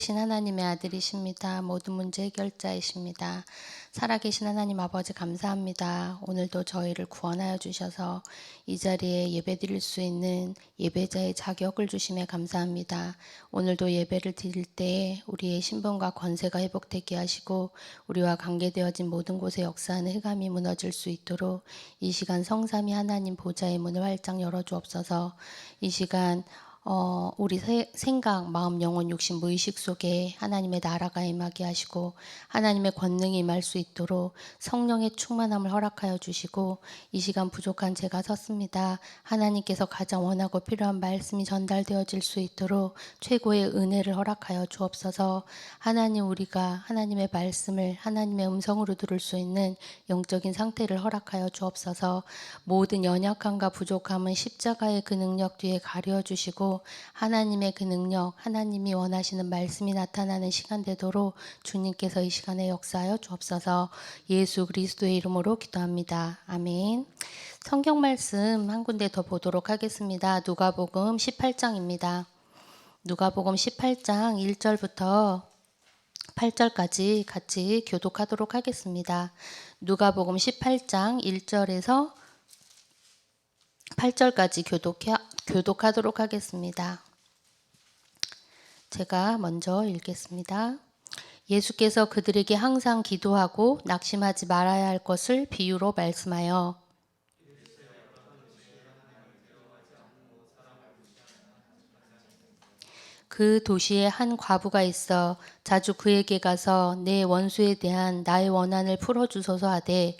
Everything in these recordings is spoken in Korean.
신 하나님의 아들이십니다. 모든 문제 해결자이십니다. 살아계신 하나님 아버지 감사합니다. 오늘도 저희를 구원하여 주셔서 이 자리에 예배드릴 수 있는 예배자의 자격을 주심에 감사합니다. 오늘도 예배를 드릴 때 우리의 신분과 권세가 회복되게 하시고 우리와 관계되어진 모든 곳에 역사하는 흑암이 무너질 수 있도록 이 시간 성삼위 하나님 보좌의 문을 활짝 열어주옵소서. 이 시간 우리 생각, 마음, 영혼, 육신, 무의식 속에 하나님의 나라가 임하게 하시고 하나님의 권능이 임할 수 있도록 성령의 충만함을 허락하여 주시고 이 시간 부족한 제가 섰습니다. 하나님께서 가장 원하고 필요한 말씀이 전달되어질 수 있도록 최고의 은혜를 허락하여 주옵소서. 하나님, 우리가 하나님의 말씀을 하나님의 음성으로 들을 수 있는 영적인 상태를 허락하여 주옵소서. 모든 연약함과 부족함은 십자가의 그 능력 뒤에 가려 주시고 하나님의 그 능력, 하나님이 원하시는 말씀이 나타나는 시간 되도록 주님께서 이 시간에 역사하여 주옵소서. 예수 그리스도의 이름으로 기도합니다. 아멘. 성경 말씀 한 군데 더 보도록 하겠습니다. 누가복음 18장입니다. 누가복음 18장 1절부터 8절까지 같이 교독하도록 하겠습니다. 누가복음 18장 1절에서 8절까지 교독하도록 하겠습니다. 제가 먼저 읽겠습니다. 예수께서 그들에게 항상 기도하고 낙심하지 말아야 할 것을 비유로 말씀하여 그 도시에 한 과부가 있어 자주 그에게 가서 내 원수에 대한 나의 원한을 풀어주소서 하되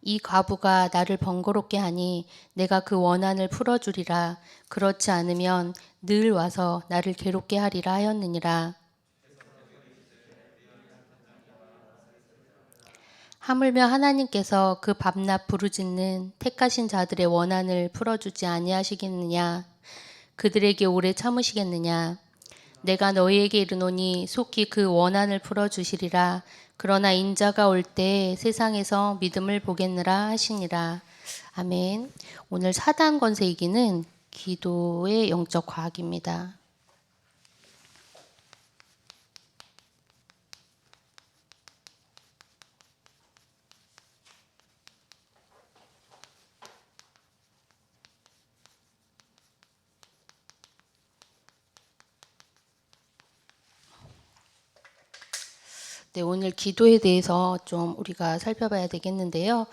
이 과부가 나를 번거롭게 하니 내가 그 원한을 풀어주리라. 그렇지 않으면 늘 와서 나를 괴롭게 하리라 하였느니라. 하물며 하나님께서 그 밤낮 부르짖는 택하신 자들의 원한을 풀어주지 아니하시겠느냐? 그들에게 오래 참으시겠느냐? 내가 너희에게 이르노니 속히 그 원한을 풀어주시리라. 그러나 인자가 올 때 세상에서 믿음을 보겠느라 하시니라. 아멘. 오늘 사단 권세 이기는 기도의 영적 과학입니다. 네, 오늘 기도에 대해서 좀 우리가 살펴봐야 되겠는데요.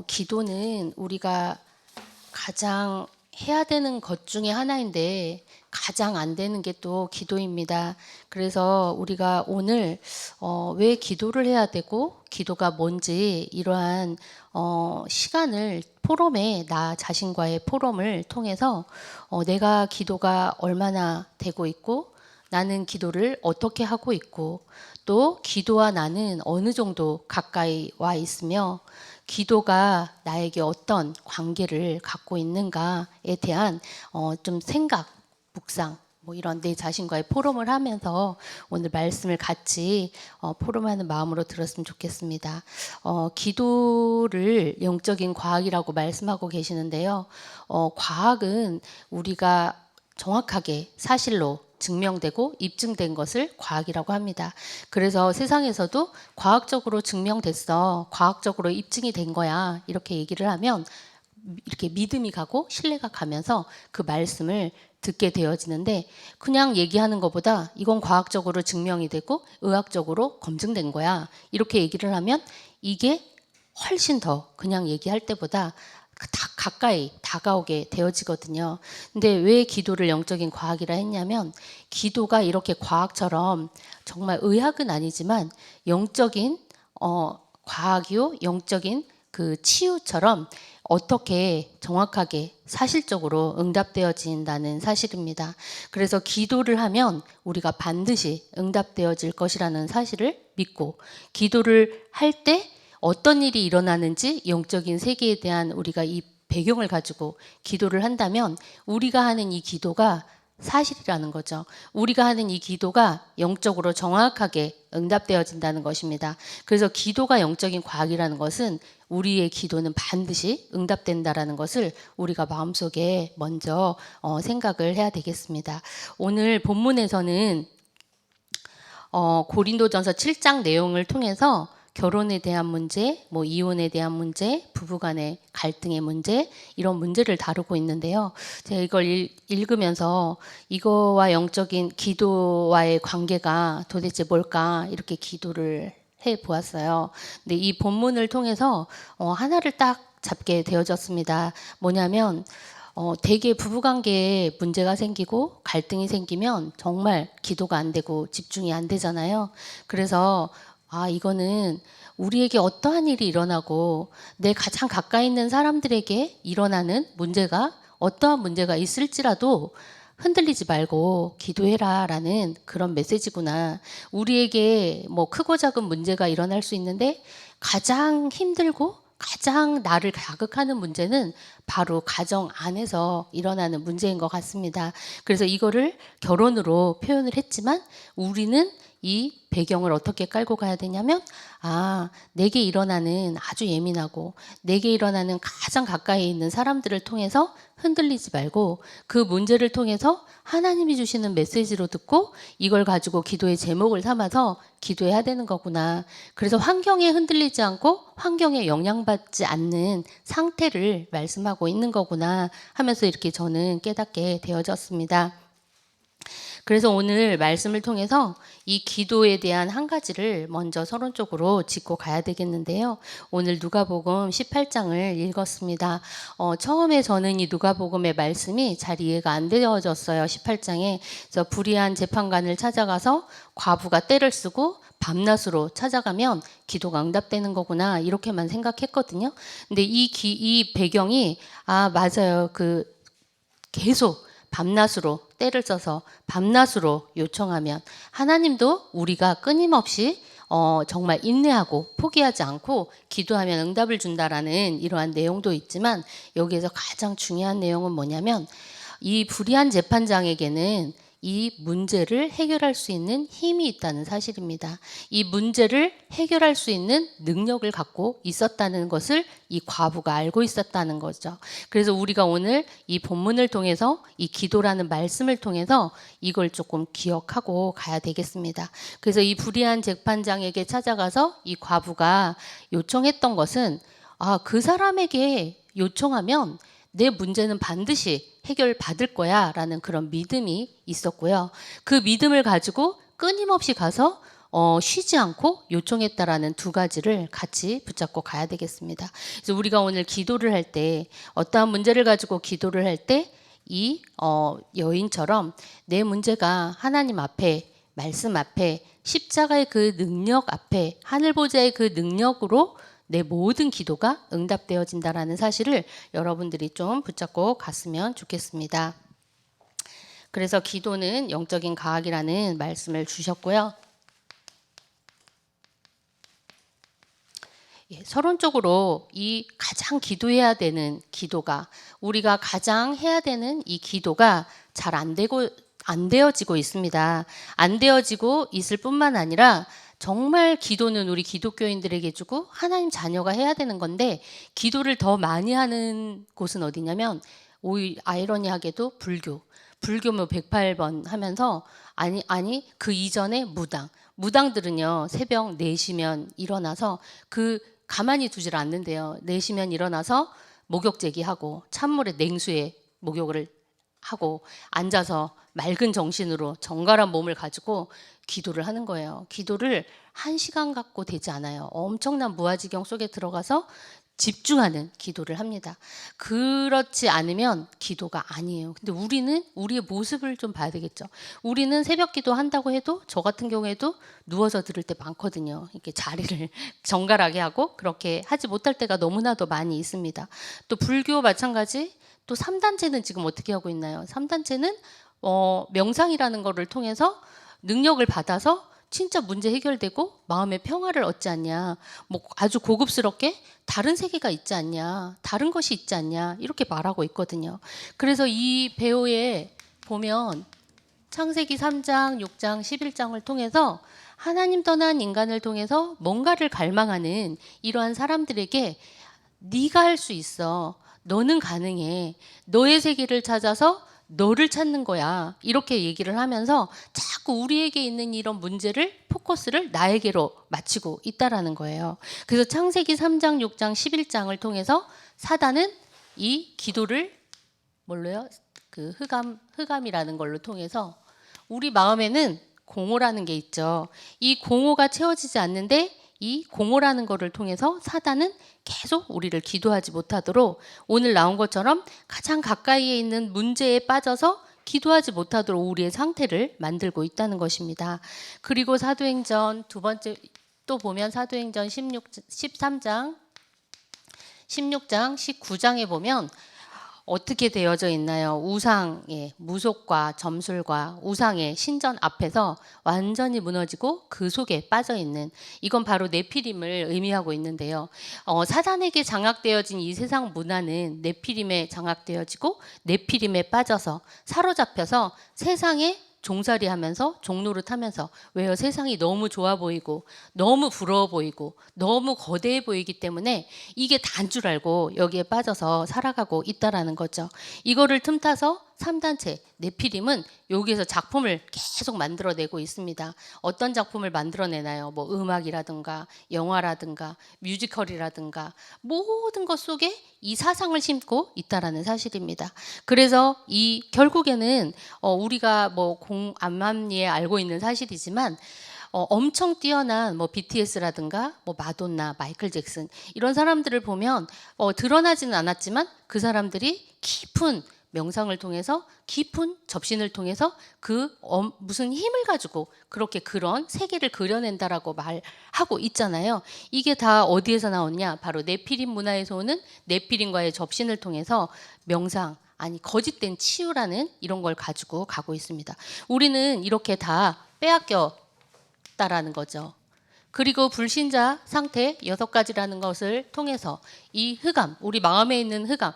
기도는 우리가 가장 해야 되는 것 중에 하나인데 가장 안 되는 게 또 기도입니다. 그래서 우리가 오늘 왜 기도를 해야 되고 기도가 뭔지 이러한 시간을 포럼에 나 자신과의 포럼을 통해서 내가 기도가 얼마나 되고 있고 나는 기도를 어떻게 하고 있고 또 기도와 나는 어느 정도 가까이 와 있으며 기도가 나에게 어떤 관계를 갖고 있는가에 대한 좀 생각, 묵상 뭐 이런 내 자신과의 포럼을 하면서 오늘 말씀을 같이 포럼하는 마음으로 들었으면 좋겠습니다. 기도를 영적인 과학이라고 말씀하고 계시는데요. 과학은 우리가 정확하게 사실로 증명되고 입증된 것을 과학이라고 합니다. 그래서 세상에서도 과학적으로 증명됐어, 과학적으로 입증이 된 거야 이렇게 얘기를 하면 이렇게 믿음이 가고 신뢰가 가면서 그 말씀을 듣게 되어지는데 그냥 얘기하는 것보다 이건 과학적으로 증명이 되고 의학적으로 검증된 거야 이렇게 얘기를 하면 이게 훨씬 더 그냥 얘기할 때보다 다 가까이 다가오게 되어지거든요. 근데 왜 기도를 영적인 과학이라 했냐면 기도가 이렇게 과학처럼 정말 의학은 아니지만 영적인 과학이요 영적인 그 치유처럼 어떻게 정확하게 사실적으로 응답되어진다는 사실입니다. 그래서 기도를 하면 우리가 반드시 응답되어질 것이라는 사실을 믿고 기도를 할 때 어떤 일이 일어나는지 영적인 세계에 대한 우리가 이 배경을 가지고 기도를 한다면 우리가 하는 이 기도가 사실이라는 거죠. 우리가 하는 이 기도가 영적으로 정확하게 응답되어진다는 것입니다. 그래서 기도가 영적인 과학이라는 것은 우리의 기도는 반드시 응답된다라는 것을 우리가 마음속에 먼저 생각을 해야 되겠습니다. 오늘 본문에서는 고린도전서 7장 내용을 통해서 결혼에 대한 문제, 뭐 이혼에 대한 문제, 부부간의 갈등의 문제, 이런 문제를 다루고 있는데요. 제가 이걸 읽으면서 이거와 영적인 기도와의 관계가 도대체 뭘까 이렇게 기도를 해 보았어요. 근데 이 본문을 통해서 하나를 딱 잡게 되어졌습니다. 뭐냐면 대개 부부관계에 문제가 생기고 갈등이 생기면 정말 기도가 안 되고 집중이 안 되잖아요. 그래서 이거는 우리에게 어떠한 일이 일어나고 내 가장 가까이 있는 사람들에게 일어나는 문제가 어떠한 문제가 있을지라도 흔들리지 말고 기도해라 라는 그런 메시지구나. 우리에게 뭐 크고 작은 문제가 일어날 수 있는데 가장 힘들고 가장 나를 자극하는 문제는 바로 가정 안에서 일어나는 문제인 것 같습니다. 그래서 이거를 결혼으로 표현을 했지만 우리는 이 배경을 어떻게 깔고 가야 되냐면 내게 일어나는 아주 예민하고 내게 일어나는 가장 가까이 있는 사람들을 통해서 흔들리지 말고 그 문제를 통해서 하나님이 주시는 메시지로 듣고 이걸 가지고 기도의 제목을 삼아서 기도해야 되는 거구나. 그래서 환경에 흔들리지 않고 환경에 영향받지 않는 상태를 말씀하고 있는 거구나 하면서 이렇게 저는 깨닫게 되어졌습니다. 그래서 오늘 말씀을 통해서 이 기도에 대한 한 가지를 먼저 서론적으로 짚고 가야 되겠는데요. 오늘 누가복음 18장을 읽었습니다. 처음에 저는 이 누가복음의 말씀이 잘 이해가 안 되어졌어요. 18장에. 그래서 불의한 재판관을 찾아가서 과부가 떼를 쓰고 밤낮으로 찾아가면 기도가 응답되는 거구나 이렇게만 생각했거든요. 근데 이 배경이 맞아요. 계속 밤낮으로 때를 써서 밤낮으로 요청하면 하나님도 우리가 끊임없이 정말 인내하고 포기하지 않고 기도하면 응답을 준다라는 이러한 내용도 있지만 여기에서 가장 중요한 내용은 뭐냐면 이 불의한 재판장에게는 이 문제를 해결할 수 있는 힘이 있다는 사실입니다. 이 문제를 해결할 수 있는 능력을 갖고 있었다는 것을 이 과부가 알고 있었다는 거죠. 그래서 우리가 오늘 이 본문을 통해서 이 기도라는 말씀을 통해서 이걸 조금 기억하고 가야 되겠습니다. 그래서 이 불의한 재판장에게 찾아가서 이 과부가 요청했던 것은 그 사람에게 요청하면 내 문제는 반드시 해결받을 거야 라는 그런 믿음이 있었고요. 그 믿음을 가지고 끊임없이 가서 쉬지 않고 요청했다라는 두 가지를 같이 붙잡고 가야 되겠습니다. 그래서 우리가 오늘 기도를 할 때 어떠한 문제를 가지고 기도를 할 때 이 여인처럼 내 문제가 하나님 앞에 말씀 앞에 십자가의 그 능력 앞에 하늘 보좌의 그 능력으로 내 모든 기도가 응답되어진다라는 사실을 여러분들이 좀 붙잡고 갔으면 좋겠습니다. 그래서 기도는 영적인 과학이라는 말씀을 주셨고요. 서론적으로 이 가장 기도해야 되는 기도가 우리가 가장 해야 되는 이 기도가 잘 안 되어지고 있습니다. 안 되어지고 있을 뿐만 아니라 정말 기도는 우리 기독교인들에게 주고 하나님 자녀가 해야 되는 건데 기도를 더 많이 하는 곳은 어디냐면 오히려 아이러니하게도 불교뭐 108번 하면서 아니 그 이전에 무당들은요 새벽 4시면 일어나서 가만히 두질 않는데요. 4시면 일어나서 목욕 제기하고 찬물에 냉수에 목욕을 하고 앉아서 맑은 정신으로 정갈한 몸을 가지고 기도를 하는 거예요. 기도를 1시간 갖고 되지 않아요. 엄청난 무아지경 속에 들어가서 집중하는 기도를 합니다. 그렇지 않으면 기도가 아니에요. 근데 우리는 우리의 모습을 좀 봐야 되겠죠. 우리는 새벽 기도 한다고 해도 저 같은 경우에도 누워서 들을 때 많거든요. 이렇게 자리를 정갈하게 하고 그렇게 하지 못할 때가 너무나도 많이 있습니다. 또 불교 마찬가지 또 3단체는 지금 어떻게 하고 있나요? 3단체는 명상이라는 거를 통해서 능력을 받아서 진짜 문제 해결되고 마음의 평화를 얻지 않냐. 뭐 아주 고급스럽게 다른 세계가 있지 않냐. 다른 것이 있지 않냐. 이렇게 말하고 있거든요. 그래서 이 배우의 보면 창세기 3장, 6장, 11장을 통해서 하나님 떠난 인간을 통해서 뭔가를 갈망하는 이러한 사람들에게 네가 할 수 있어. 너는 가능해. 너의 세계를 찾아서 너를 찾는 거야. 이렇게 얘기를 하면서 자꾸 우리에게 있는 이런 문제를 포커스를 나에게로 맞추고 있다라는 거예요. 그래서 창세기 3장, 6장, 11장을 통해서 사단은 이 기도를 뭘로요? 그 흑암이라는 걸로 통해서 우리 마음에는 공허라는 게 있죠. 이 공허가 채워지지 않는데 이 공허라는 거를 통해서 사단은 계속 우리를 기도하지 못하도록 오늘 나온 것처럼 가장 가까이에 있는 문제에 빠져서 기도하지 못하도록 우리의 상태를 만들고 있다는 것입니다. 그리고 사도행전 두 번째 또 보면 사도행전 13장, 16장, 19장에 보면 어떻게 되어져 있나요? 우상의 무속과 점술과 우상의 신전 앞에서 완전히 무너지고 그 속에 빠져 있는 이건 바로 네피림을 의미하고 있는데요. 사단에게 장악되어진 이 세상 문화는 네피림에 장악되어지고 네피림에 빠져서 사로잡혀서 세상에 종살이하면서 종노릇하면서 왜요? 세상이 너무 좋아 보이고 너무 부러워 보이고 너무 거대해 보이기 때문에 이게 다인 줄 알고 여기에 빠져서 살아가고 있다라는 거죠. 이거를 틈타서 3단체 네피림은 여기에서 작품을 계속 만들어내고 있습니다. 어떤 작품을 만들어내나요? 뭐 음악이라든가 영화라든가 뮤지컬이라든가 모든 것 속에 이 사상을 심고 있다라는 사실입니다. 그래서 이 결국에는 우리가 뭐 암암리에 알고 있는 사실이지만 엄청 뛰어난 뭐 BTS라든가 뭐 마돈나, 마이클 잭슨 이런 사람들을 보면 드러나지는 않았지만 그 사람들이 깊은 명상을 통해서 깊은 접신을 통해서 그 무슨 힘을 가지고 그렇게 그런 세계를 그려낸다라고 말하고 있잖아요. 이게 다 어디에서 나오냐? 바로 네피림 문화에서 오는 네피림과의 접신을 통해서 명상 아니 거짓된 치유라는 이런 걸 가지고 가고 있습니다. 우리는 이렇게 다 빼앗겼다라는 거죠. 그리고 불신자 상태 6가지라는 것을 통해서 이 흑암, 우리 마음에 있는 흑암,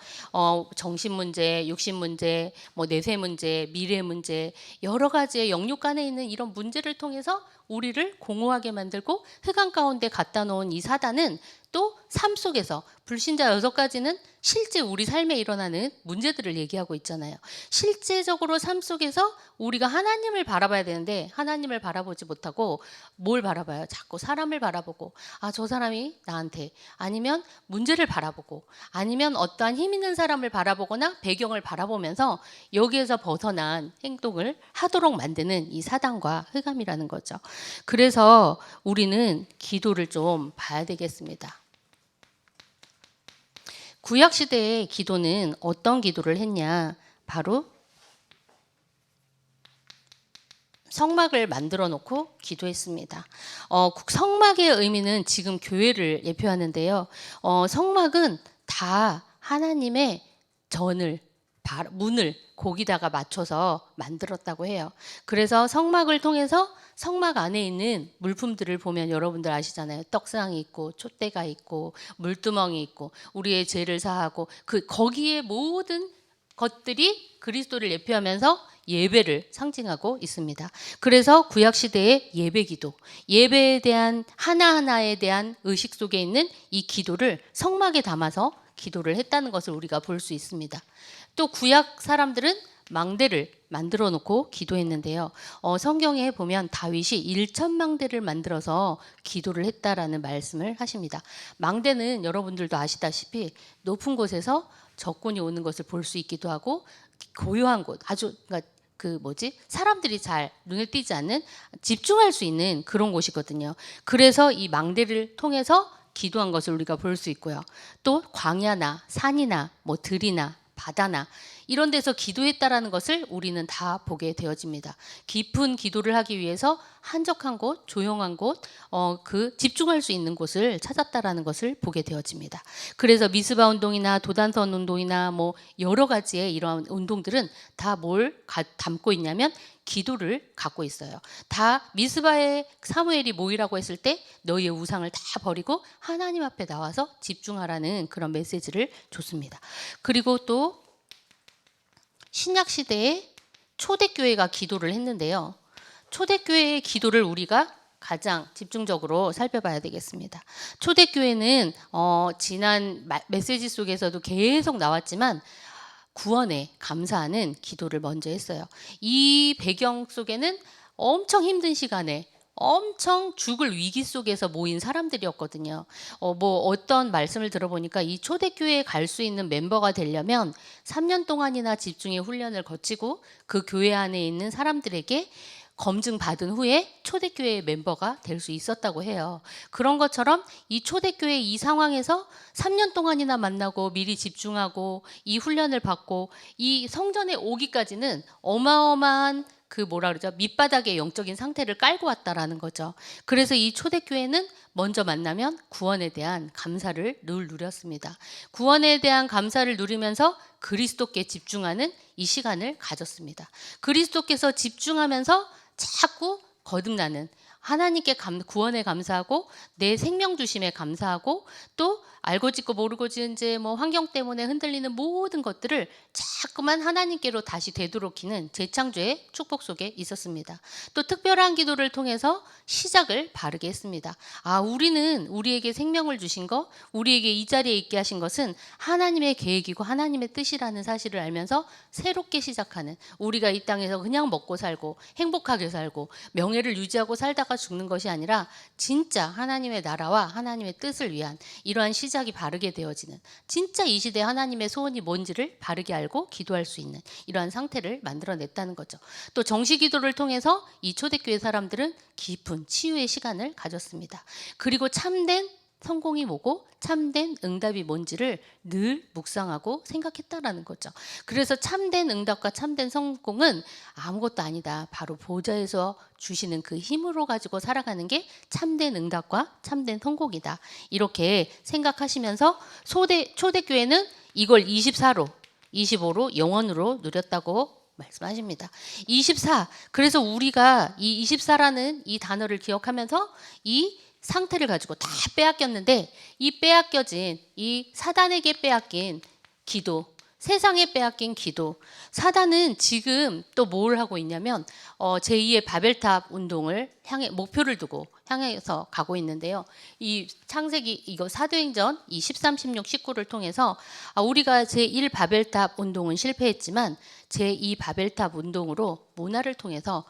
정신 문제, 육신 문제, 뭐 내세 문제, 미래 문제, 여러 가지의 영육 간에 있는 이런 문제를 통해서 우리를 공허하게 만들고 흑암 가운데 갖다 놓은 이 사단은 또 삶 속에서 불신자 6가지는 실제 우리 삶에 일어나는 문제들을 얘기하고 있잖아요. 실제적으로 삶 속에서 우리가 하나님을 바라봐야 되는데 하나님을 바라보지 못하고 뭘 바라봐요? 자꾸 사람을 바라보고 저 사람이 나한테 아니면 문제를 바라보고 아니면 어떠한 힘 있는 사람을 바라보거나 배경을 바라보면서 여기에서 벗어난 행동을 하도록 만드는 이 사단과 흑암이라는 거죠. 그래서 우리는 기도를 좀 봐야 되겠습니다. 구약시대의 기도는 어떤 기도를 했냐? 바로 성막을 만들어 놓고 기도했습니다. 성막의 의미는 지금 교회를 예표하는데요. 성막은 다 하나님의 문을 거기다가 맞춰서 만들었다고 해요. 그래서 성막을 통해서 성막 안에 있는 물품들을 보면 여러분들 아시잖아요. 떡상이 있고 촛대가 있고 물두멍이 있고 우리의 죄를 사하고 거기에 모든 것들이 그리스도를 예표하면서 예배를 상징하고 있습니다. 그래서 구약시대의 예배기도, 예배에 대한 하나하나에 대한 의식 속에 있는 이 기도를 성막에 담아서 기도를 했다는 것을 우리가 볼 수 있습니다. 또 구약 사람들은 망대를 만들어 놓고 기도했는데요. 성경에 보면 다윗이 1,000망대를 만들어서 기도를 했다라는 말씀을 하십니다. 망대는 여러분들도 아시다시피 높은 곳에서 적군이 오는 것을 볼 수 있기도 하고 고요한 곳, 아주 그러니까 사람들이 잘 눈에 띄지 않는 집중할 수 있는 그런 곳이거든요. 그래서 이 망대를 통해서 기도한 것을 우리가 볼 수 있고요. 또 광야나 산이나 뭐 들이나 바다나 이런 데서 기도했다라는 것을 우리는 다 보게 되어집니다. 깊은 기도를 하기 위해서 한적한 곳, 조용한 곳, 집중할 수 있는 곳을 찾았다라는 것을 보게 되어집니다. 그래서 미스바 운동이나 도단선 운동이나 뭐 여러 가지의 이러한 운동들은 다 뭘 담고 있냐면 기도를 갖고 있어요. 다 미스바에 사무엘이 모이라고 했을 때 너희의 우상을 다 버리고 하나님 앞에 나와서 집중하라는 그런 메시지를 줬습니다. 그리고 또 신약 시대에 초대교회가 기도를 했는데요. 초대교회의 기도를 우리가 가장 집중적으로 살펴봐야 되겠습니다. 초대교회는 지난 메시지 속에서도 계속 나왔지만 구원에 감사하는 기도를 먼저 했어요. 이 배경 속에는 엄청 힘든 시간에 엄청 죽을 위기 속에서 모인 사람들이었거든요. 어떤 말씀을 들어보니까 이 초대교회에 갈 수 있는 멤버가 되려면 3년 동안이나 집중의 훈련을 거치고 그 교회 안에 있는 사람들에게 검증 받은 후에 초대교회의 멤버가 될 수 있었다고 해요. 그런 것처럼 이 초대교회 이 상황에서 3년 동안이나 만나고 미리 집중하고 이 훈련을 받고 이 성전에 오기까지는 어마어마한 밑바닥의 영적인 상태를 깔고 왔다라는 거죠. 그래서 이 초대교회는 먼저 만나면 구원에 대한 감사를 늘 누렸습니다. 구원에 대한 감사를 누리면서 그리스도께 집중하는 이 시간을 가졌습니다. 그리스도께서 집중하면서 자꾸 거듭나는 하나님께 구원에 감사하고 내 생명 주심에 감사하고 또 알고 짓고 모르고 지은 죄 환경 때문에 흔들리는 모든 것들을 자꾸만 하나님께로 다시 되돌이키는 재창조의 축복 속에 있었습니다. 또 특별한 기도를 통해서 시작을 바르게 했습니다. 우리는 우리에게 생명을 주신 것, 우리에게 이 자리에 있게 하신 것은 하나님의 계획이고 하나님의 뜻이라는 사실을 알면서 새롭게 시작하는, 우리가 이 땅에서 그냥 먹고 살고 행복하게 살고 명예를 유지하고 살다가 죽는 것이 아니라 진짜 하나님의 나라와 하나님의 뜻을 위한 이러한 시작이 바르게 되어지는, 진짜 이 시대 하나님의 소원이 뭔지를 바르게 알고 기도할 수 있는 이러한 상태를 만들어냈다는 거죠. 또 정시 기도를 통해서 이 초대교회 사람들은 깊은 치유의 시간을 가졌습니다. 그리고 참된 성공이 뭐고 참된 응답이 뭔지를 늘 묵상하고 생각했다라는 거죠. 그래서 참된 응답과 참된 성공은 아무것도 아니다. 바로 보좌에서 주시는 그 힘으로 가지고 살아가는 게 참된 응답과 참된 성공이다. 이렇게 생각하시면서 초대교회는 이걸 24로 25로 영원으로 누렸다고 말씀하십니다. 24. 그래서 우리가 이 24라는 이 단어를 기억하면서 이 상태를 가지고 다 빼앗겼는데, 이 빼앗겨진, 이 사단에게 빼앗긴 기도, 세상에 빼앗긴 기도, 사단은 지금 또 뭘 하고 있냐면 제2의 바벨탑 운동을 향해 목표를 두고 향해서 가고 있는데요. 이 창세기 이거 사도행전 이 13, 16, 19를 통해서 우리가 제1 바벨탑 운동은 실패했지만 제2 바벨탑 운동으로 문화를 통해서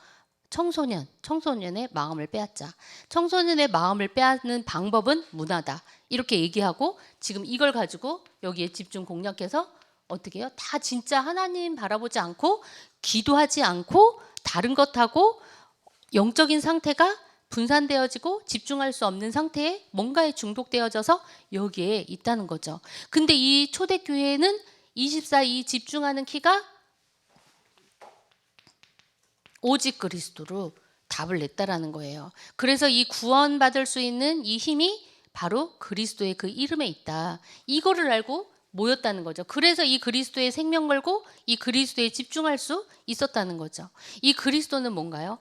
청소년의 마음을 빼앗자. 청소년의 마음을 빼앗는 방법은 문화다. 이렇게 얘기하고 지금 이걸 가지고 여기에 집중 공략해서 어떻게 해요? 다 진짜 하나님 바라보지 않고 기도하지 않고 다른 것하고 영적인 상태가 분산되어지고 집중할 수 없는 상태에 뭔가에 중독되어져서 여기에 있다는 거죠. 근데 이 초대교회는 24, 이 집중하는 키가 오직 그리스도로 답을 냈다라는 거예요. 그래서 이 구원받을 수 있는 이 힘이 바로 그리스도의 그 이름에 있다. 이거를 알고 모였다는 거죠. 그래서 이 그리스도의 생명 걸고 이 그리스도에 집중할 수 있었다는 거죠. 이 그리스도는 뭔가요?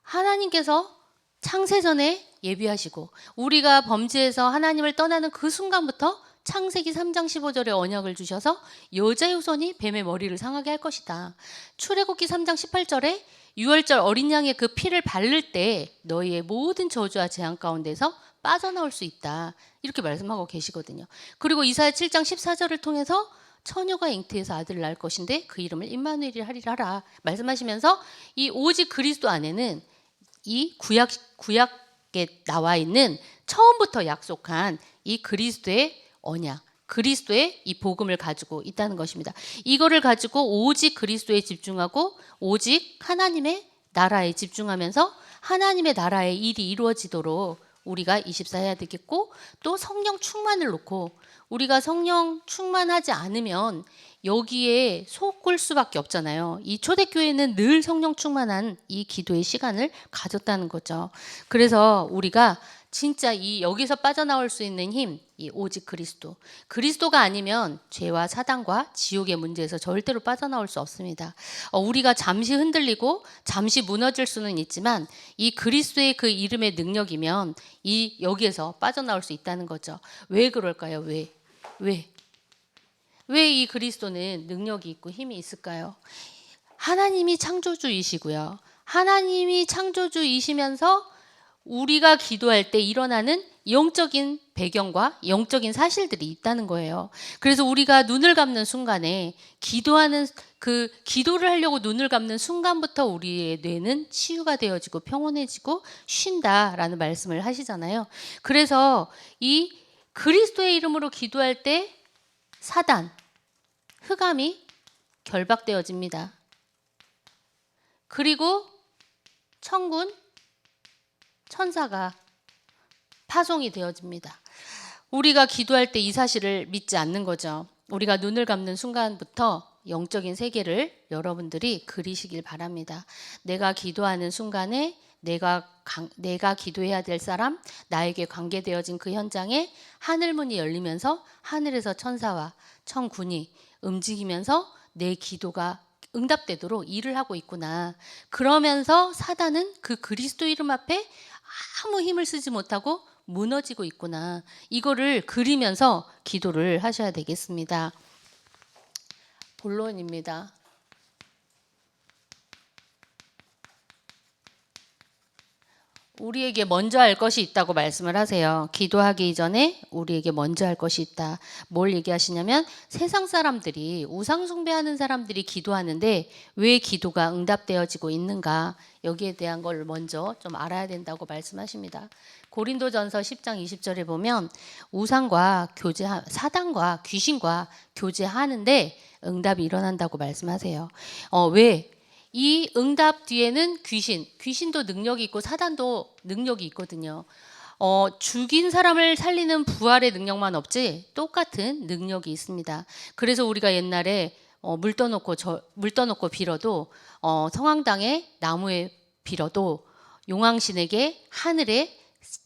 하나님께서 창세전에 예비하시고 우리가 범죄해서 하나님을 떠나는 그 순간부터 창세기 3장 15절에 언약을 주셔서 여자의 후손이 뱀의 머리를 상하게 할 것이다. 출애굽기 3장 18절에 유월절 어린 양의 그 피를 바를 때 너희의 모든 저주와 재앙 가운데서 빠져나올 수 있다. 이렇게 말씀하고 계시거든요. 그리고 이사야 7장 14절을 통해서 처녀가 잉태해서 아들을 낳을 것인데 그 이름을 임마누엘이라 하리라 말씀하시면서 이 오직 그리스도 안에는 이 구약에 나와 있는 처음부터 약속한 이 그리스도의 언약, 그리스도의 이 복음을 가지고 있다는 것입니다. 이거를 가지고 오직 그리스도에 집중하고 오직 하나님의 나라에 집중하면서 하나님의 나라의 일이 이루어지도록 우리가 24 해야 되겠고, 또 성령 충만을 놓고 우리가 성령 충만하지 않으면 여기에 속을 수밖에 없잖아요. 이 초대교회는 늘 성령 충만한 이 기도의 시간을 가졌다는 거죠. 그래서 우리가 진짜 이 여기서 빠져나올 수 있는 힘, 이 오직 그리스도가 아니면 죄와 사단과 지옥의 문제에서 절대로 빠져나올 수 없습니다. 우리가 잠시 흔들리고 잠시 무너질 수는 있지만 이 그리스도의 그 이름의 능력이면 이 여기에서 빠져나올 수 있다는 거죠. 왜 그럴까요? 왜 이 그리스도는 능력이 있고 힘이 있을까요? 하나님이 창조주이시고요. 하나님이 창조주이시면서 우리가 기도할 때 일어나는 영적인 배경과 영적인 사실들이 있다는 거예요. 그래서 우리가 눈을 감는 순간에 기도하는 그 기도를 하려고 눈을 감는 순간부터 우리의 뇌는 치유가 되어지고 평온해지고 쉰다라는 말씀을 하시잖아요. 그래서 이 그리스도의 이름으로 기도할 때 사단, 흑암이 결박되어집니다. 그리고 천군, 천사가 파송이 되어집니다. 우리가 기도할 때 이 사실을 믿지 않는 거죠. 우리가 눈을 감는 순간부터 영적인 세계를 여러분들이 그리시길 바랍니다. 내가 기도하는 순간에 내가 기도해야 될 사람, 나에게 관계되어진 그 현장에 하늘문이 열리면서 하늘에서 천사와 천군이 움직이면서 내 기도가 응답되도록 일을 하고 있구나. 그러면서 사단은 그 그리스도 이름 앞에 아무 힘을 쓰지 못하고 무너지고 있구나. 이거를 그리면서 기도를 하셔야 되겠습니다. 본론입니다. 우리에게 먼저 할 것이 있다고 말씀을 하세요. 기도하기 이전에 우리에게 먼저 할 것이 있다. 뭘 얘기하시냐면 세상 사람들이 우상 숭배하는 사람들이 기도하는데 왜 기도가 응답되어지고 있는가? 여기에 대한 걸 먼저 좀 알아야 된다고 말씀하십니다. 고린도전서 10장 20절에 보면 사단과 귀신과 교제하는데 응답이 일어난다고 말씀하세요. 왜? 이 응답 뒤에는 귀신도 능력이 있고 사단도 능력이 있거든요. 죽인 사람을 살리는 부활의 능력만 없지 똑같은 능력이 있습니다. 그래서 우리가 옛날에 물 떠놓고 빌어도 성황당에 나무에 빌어도 용왕신에게 하늘에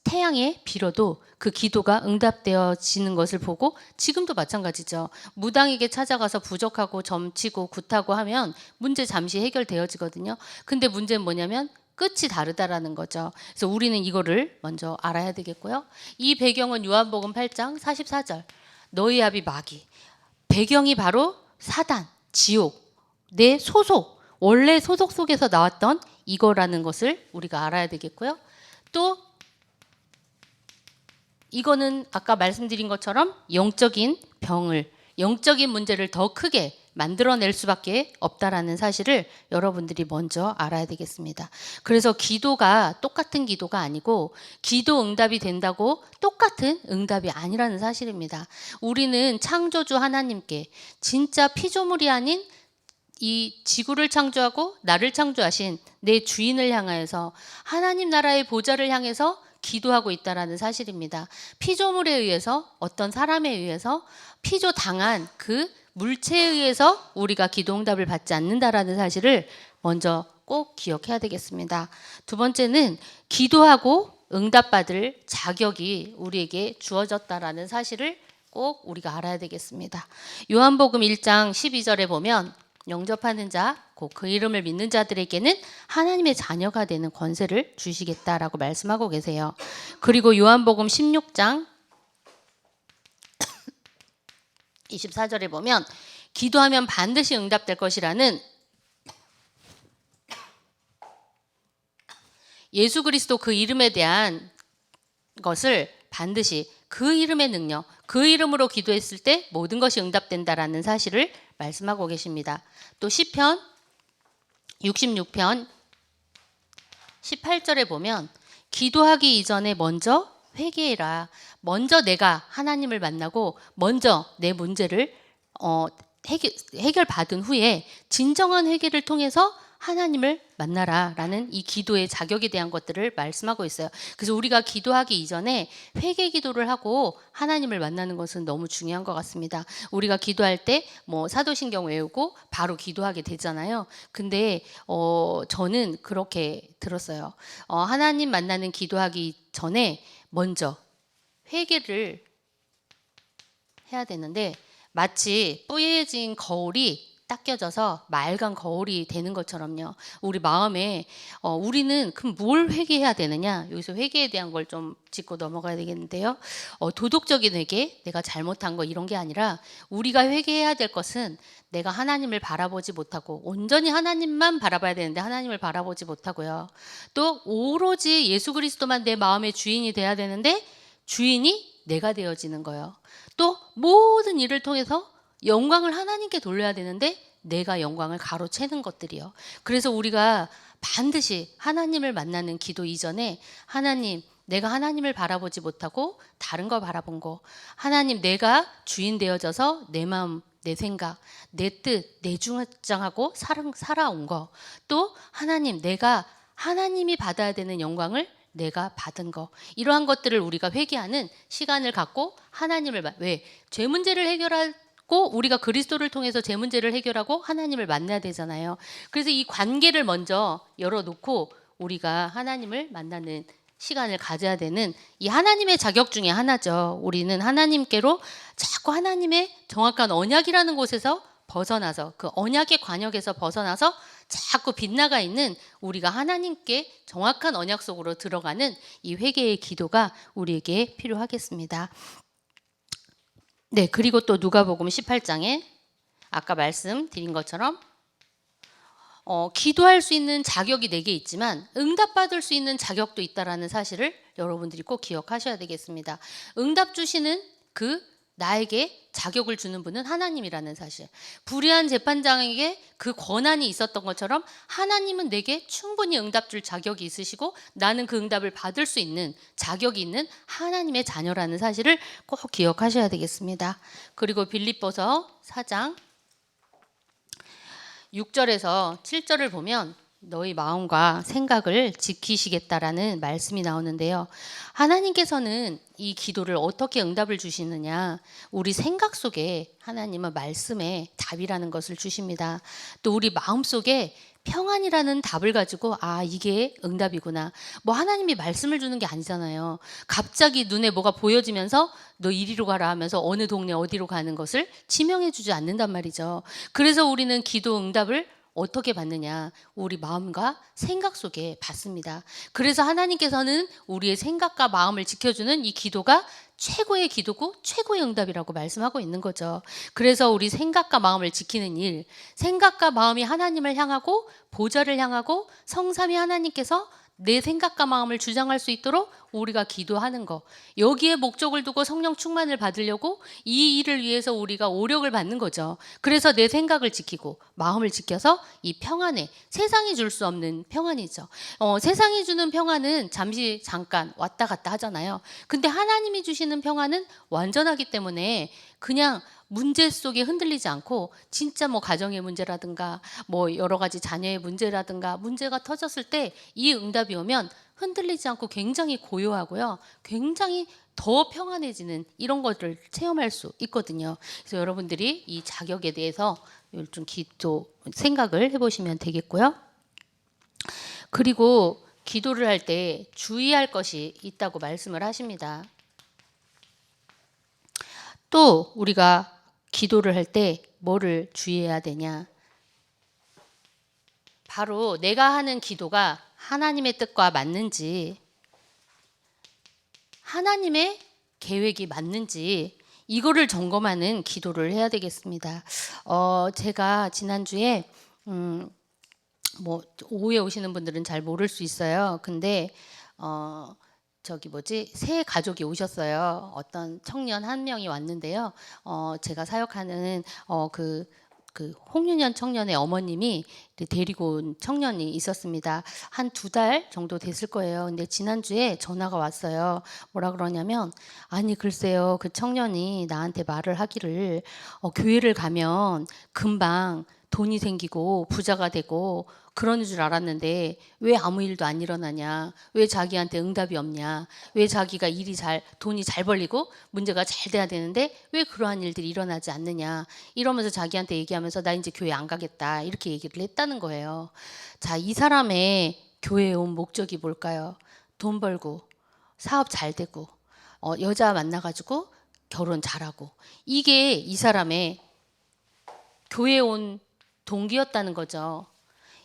태양에 빌어도 그 기도가 응답되어지는 것을 보고 지금도 마찬가지죠. 무당에게 찾아가서 부적하고 점치고 굿하고 하면 문제 잠시 해결되어지거든요. 근데 문제는 뭐냐면 끝이 다르다라는 거죠. 그래서 우리는 이거를 먼저 알아야 되겠고요. 이 배경은 요한복음 8장 44절. 너희 아비 마귀. 배경이 바로 사단, 지옥, 내 소속, 원래 소속 속에서 나왔던 이거라는 것을 우리가 알아야 되겠고요. 또 이거는 아까 말씀드린 것처럼 영적인 문제를 더 크게 만들어낼 수밖에 없다라는 사실을 여러분들이 먼저 알아야 되겠습니다. 그래서 기도가 똑같은 기도가 아니고 기도 응답이 된다고 똑같은 응답이 아니라는 사실입니다. 우리는 창조주 하나님께 진짜 피조물이 아닌 이 지구를 창조하고 나를 창조하신 내 주인을 향하여서 하나님 나라의 보좌를 향해서 기도하고 있다라는 사실입니다. 피조물에 의해서 어떤 사람에 의해서 피조당한 그 물체에 의해서 우리가 기도응답을 받지 않는다라는 사실을 먼저 꼭 기억해야 되겠습니다. 두 번째는 기도하고 응답받을 자격이 우리에게 주어졌다라는 사실을 꼭 우리가 알아야 되겠습니다. 요한복음 1장 12절에 보면 영접하는 자, 곧 그 이름을 믿는 자들에게는 하나님의 자녀가 되는 권세를 주시겠다라고 말씀하고 계세요. 그리고 요한복음 16장 24절에 보면 기도하면 반드시 응답될 것이라는 예수 그리스도 그 이름에 대한 것을 반드시 그 이름의 능력, 그 이름으로 기도했을 때 모든 것이 응답된다라는 사실을 말씀하고 계십니다. 또 시편 66편 18절에 보면 기도하기 이전에 먼저 회개해라. 먼저 내가 하나님을 만나고 먼저 내 문제를 해결받은 후에 진정한 회개를 통해서 하나님을 만나라라는 이 기도의 자격에 대한 것들을 말씀하고 있어요. 그래서 우리가 기도하기 이전에 회개 기도를 하고 하나님을 만나는 것은 너무 중요한 것 같습니다. 우리가 기도할 때 뭐 사도신경 외우고 바로 기도하게 되잖아요. 근데 저는 그렇게 들었어요. 하나님 만나는 기도하기 전에 먼저 회개를 해야 되는데 마치 뿌얘진 거울이 닦여져서 맑은 거울이 되는 것처럼요. 우리 마음에 우리는 그럼 뭘 회개해야 되느냐? 여기서 회개에 대한 걸 좀 짚고 넘어가야 되겠는데요. 도덕적인 회개, 내가 잘못한 거 이런 게 아니라 우리가 회개해야 될 것은 내가 하나님을 바라보지 못하고 온전히 하나님만 바라봐야 되는데 하나님을 바라보지 못하고요. 또 오로지 예수 그리스도만 내 마음의 주인이 돼야 되는데 주인이 내가 되어지는 거예요. 또 모든 일을 통해서 영광을 하나님께 돌려야 되는데 내가 영광을 가로채는 것들이요. 그래서 우리가 반드시 하나님을 만나는 기도 이전에 하나님, 내가 하나님을 바라보지 못하고 다른 걸 바라본 거, 하나님 내가 주인 되어져서 내 마음, 내 생각, 내 뜻, 내 주장하고 살아온 거, 또 하나님 내가 하나님이 받아야 되는 영광을 내가 받은 거, 이러한 것들을 우리가 회개하는 시간을 갖고 하나님을 왜? 죄 문제를 해결하고 우리가 그리스도를 통해서 죄 문제를 해결하고 하나님을 만나야 되잖아요. 그래서 이 관계를 먼저 열어놓고 우리가 하나님을 만나는 시간을 가져야 되는 이 하나님의 자격 중에 하나죠. 우리는 하나님께로 자꾸 하나님의 정확한 언약이라는 곳에서 벗어나서 그 언약의 관역에서 벗어나서 자꾸 빗나가 있는 우리가 하나님께 정확한 언약 속으로 들어가는 이 회개의 기도가 우리에게 필요하겠습니다. 네, 그리고 또 누가복음 18장에 아까 말씀드린 것처럼 기도할 수 있는 자격이 내게 있지만 응답받을 수 있는 자격도 있다라는 사실을 여러분들이 꼭 기억하셔야 되겠습니다. 응답 주시는 나에게 자격을 주는 분은 하나님이라는 사실. 불의한 재판장에게 그 권한이 있었던 것처럼 하나님은 내게 충분히 응답 줄 자격이 있으시고 나는 그 응답을 받을 수 있는 자격이 있는 하나님의 자녀라는 사실을 꼭 기억하셔야 되겠습니다. 그리고 빌립보서 4장 6절에서 7절을 보면 너희 마음과 생각을 지키시겠다라는 말씀이 나오는데요. 하나님께서는 이 기도를 어떻게 응답을 주시느냐? 우리 생각 속에 하나님은 말씀에 답이라는 것을 주십니다. 또 우리 마음 속에 평안이라는 답을 가지고 이게 응답이구나. 뭐 하나님이 말씀을 주는 게 아니잖아요. 갑자기 눈에 뭐가 보여지면서 너 이리로 가라 하면서 어느 동네 어디로 가는 것을 지명해 주지 않는단 말이죠. 그래서 우리는 기도 응답을 어떻게 받느냐? 우리 마음과 생각 속에 받습니다. 그래서 하나님께서는 우리의 생각과 마음을 지켜주는 이 기도가 최고의 기도고 최고의 응답이라고 말씀하고 있는 거죠. 그래서 우리 생각과 마음을 지키는 일, 생각과 마음이 하나님을 향하고 보좌를 향하고 성삼위 하나님께서 내 생각과 마음을 주장할 수 있도록 우리가 기도하는 거, 여기에 목적을 두고 성령 충만을 받으려고 이 일을 위해서 우리가 오력을 받는 거죠. 그래서 내 생각을 지키고 마음을 지켜서 이 평안에, 세상이 줄 수 없는 평안이죠. 세상이 주는 평안은 잠깐 왔다 갔다 하잖아요. 근데 하나님이 주시는 평안은 완전하기 때문에 그냥 문제 속에 흔들리지 않고 진짜 뭐 가정의 문제라든가 뭐 여러 가지 자녀의 문제라든가 문제가 터졌을 때 이 응답이 오면 흔들리지 않고 굉장히 고요하고요. 굉장히 더 평안해지는 이런 것들을 체험할 수 있거든요. 그래서 여러분들이 이 자격에 대해서 좀 생각을 해보시면 되겠고요. 그리고 기도를 할 때 주의할 것이 있다고 말씀을 하십니다. 또 우리가 기도를 할 때 뭐를 주의해야 되냐? 바로 내가 하는 기도가 하나님의 뜻과 맞는지, 하나님의 계획이 맞는지 이거를 점검하는 기도를 해야 되겠습니다. 제가 지난주에 뭐 오후에 오시는 분들은 잘 모를 수 있어요. 근데 새 가족이 오셨어요. 어떤 청년 한 명이 왔는데요. 제가 사역하는 홍윤현 청년의 어머님이 데리고 온 청년이 있었습니다. 한 2달 정도 됐을 거예요. 근데 지난주에 전화가 왔어요. 뭐라 그러냐면, 아니 글쎄요, 그 청년이 나한테 말을 하기를 교회를 가면 금방 돈이 생기고 부자가 되고 그러는 줄 알았는데 왜 아무 일도 안 일어나냐? 왜 자기한테 응답이 없냐? 왜 자기가 돈이 잘 벌리고 문제가 잘 돼야 되는데 왜 그러한 일들이 일어나지 않느냐? 이러면서 자기한테 얘기하면서 나 이제 교회 안 가겠다. 이렇게 얘기를 했다는 거예요. 자, 이 사람의 교회에 온 목적이 뭘까요? 돈 벌고 사업 잘 되고 여자 만나가지고 결혼 잘하고, 이게 이 사람의 교회에 온 동기였다는 거죠.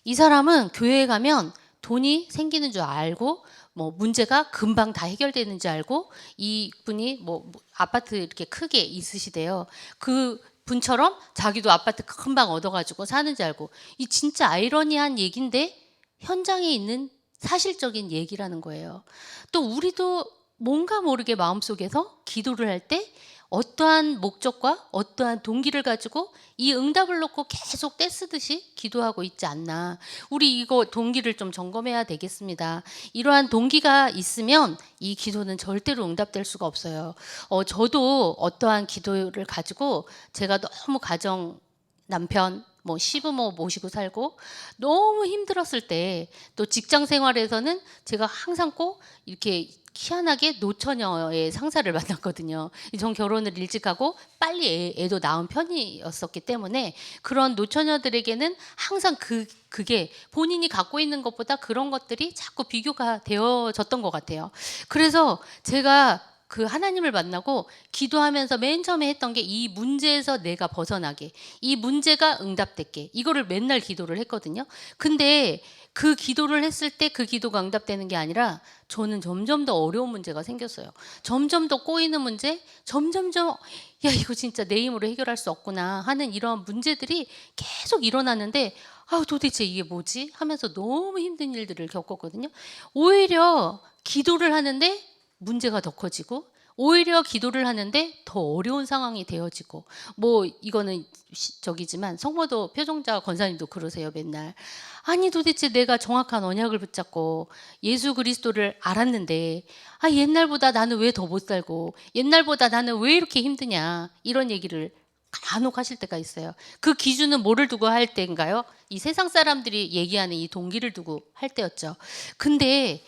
이 사람은 교회에 가면 돈이 생기는 줄 알고 뭐 문제가 금방 다 해결되는 줄 알고, 이분이 뭐 아파트 이렇게 크게 있으시대요. 그 분처럼 자기도 아파트 큰 방 얻어가지고 사는 줄 알고, 이 진짜 아이러니한 얘기인데 현장에 있는 사실적인 얘기라는 거예요. 또 우리도 뭔가 모르게 마음속에서 기도를 할 때 어떠한 목적과 어떠한 동기를 가지고 이 응답을 놓고 계속 떼쓰듯이 기도하고 있지 않나. 우리 이거 동기를 좀 점검해야 되겠습니다. 이러한 동기가 있으면 이 기도는 절대로 응답될 수가 없어요. 저도 어떠한 기도를 가지고 제가 너무 가정, 남편, 뭐 시부모 모시고 살고 너무 힘들었을 때, 또 직장 생활에서는 제가 항상 꼭 이렇게 희한하게 노처녀의 상사를 만났거든요. 전 결혼을 일찍 하고 빨리 애도 낳은 편이었었기 때문에 그런 노처녀들에게는 항상 그게 본인이 갖고 있는 것보다 그런 것들이 자꾸 비교가 되어졌던 것 같아요. 그래서 제가 그 하나님을 만나고 기도하면서 맨 처음에 했던 게 이 문제에서 내가 벗어나게, 이 문제가 응답됐게, 이거를 맨날 기도를 했거든요. 근데 그 기도를 했을 때 그 기도가 응답되는 게 아니라 저는 점점 더 어려운 문제가 생겼어요. 점점 더 꼬이는 문제, 점점점 야 이거 진짜 내 힘으로 해결할 수 없구나 하는 이런 문제들이 계속 일어나는데, 도대체 이게 뭐지? 하면서 너무 힘든 일들을 겪었거든요. 오히려 기도를 하는데 문제가 더 커지고, 오히려 기도를 하는데 더 어려운 상황이 되어지고, 뭐 이거는 저기지만 성모도 표정자 권사님도 그러세요. 맨날 아니 도대체 내가 정확한 언약을 붙잡고 예수 그리스도를 알았는데 옛날보다 나는 왜 더 못 살고, 옛날보다 나는 왜 이렇게 힘드냐, 이런 얘기를 간혹 하실 때가 있어요. 그 기준은 뭐를 두고 할 때인가요? 이 세상 사람들이 얘기하는 이 동기를 두고 할 때였죠. 근데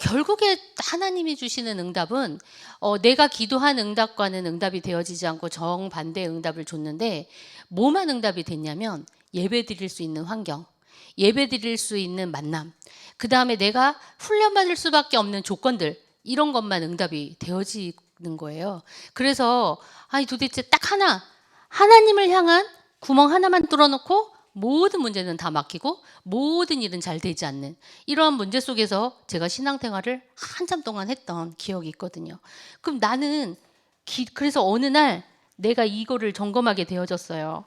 결국에 하나님이 주시는 응답은 내가 기도한 응답과는 응답이 되어지지 않고 정반대의 응답을 줬는데, 뭐만 응답이 됐냐면 예배 드릴 수 있는 환경, 예배 드릴 수 있는 만남, 그 다음에 내가 훈련받을 수밖에 없는 조건들, 이런 것만 응답이 되어지는 거예요. 그래서 도대체 딱 하나님을 향한 구멍 하나만 뚫어놓고 모든 문제는 다 막히고 모든 일은 잘 되지 않는 이러한 문제 속에서 제가 신앙생활을 한참 동안 했던 기억이 있거든요. 그럼 나는 그래서 어느 날 내가 이거를 점검하게 되어졌어요.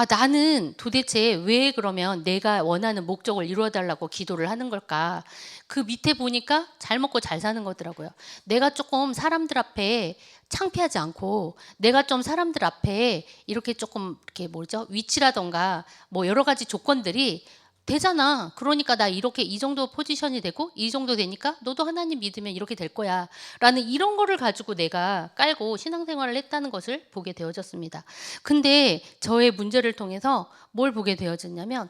나는 도대체 왜 그러면 내가 원하는 목적을 이루어달라고 기도를 하는 걸까? 그 밑에 보니까 잘 먹고 잘 사는 거더라고요. 내가 조금 사람들 앞에 창피하지 않고, 내가 좀 사람들 앞에 이렇게 조금 이렇게 위치라던가 뭐 여러 가지 조건들이 되잖아. 그러니까 나 이렇게 이 정도 포지션이 되고 이 정도 되니까 너도 하나님 믿으면 이렇게 될 거야 라는 이런 거를 가지고 내가 깔고 신앙생활을 했다는 것을 보게 되어졌습니다. 근데 저의 문제를 통해서 뭘 보게 되어졌냐면,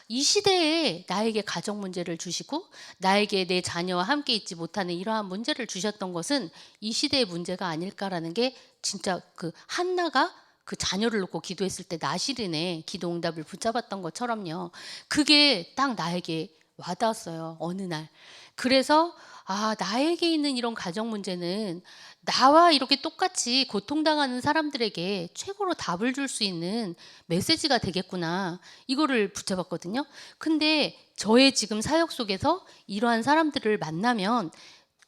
이 시대에 나에게 가정 문제를 주시고 나에게 내 자녀와 함께 있지 못하는 이러한 문제를 주셨던 것은 이 시대의 문제가 아닐까라는 게, 진짜 그 한나가 그 자녀를 놓고 기도했을 때 나실인의 기도 응답을 붙잡았던 것처럼요. 그게 딱 나에게 와닿았어요. 어느 날. 그래서 나에게 있는 이런 가정 문제는 나와 이렇게 똑같이 고통당하는 사람들에게 최고로 답을 줄 수 있는 메시지가 되겠구나. 이거를 붙잡았거든요. 근데 저의 지금 사역 속에서 이러한 사람들을 만나면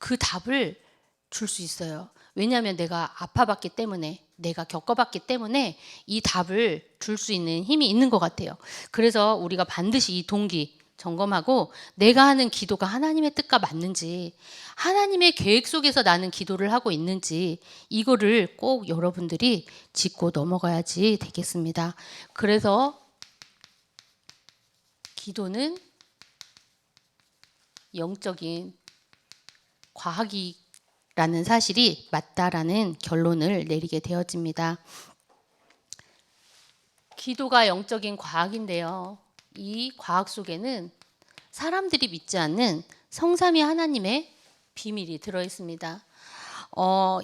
그 답을 줄 수 있어요. 왜냐하면 내가 아파봤기 때문에, 내가 겪어봤기 때문에 이 답을 줄 수 있는 힘이 있는 것 같아요. 그래서 우리가 반드시 이 동기 점검하고, 내가 하는 기도가 하나님의 뜻과 맞는지, 하나님의 계획 속에서 나는 기도를 하고 있는지, 이거를 꼭 여러분들이 짚고 넘어가야지 되겠습니다. 그래서 기도는 영적인 과학이라는 사실이 맞다라는 결론을 내리게 되어집니다. 기도가 영적인 과학인데요. 이 과학 속에는 사람들이 믿지 않는 성삼위 하나님의 비밀이 들어있습니다.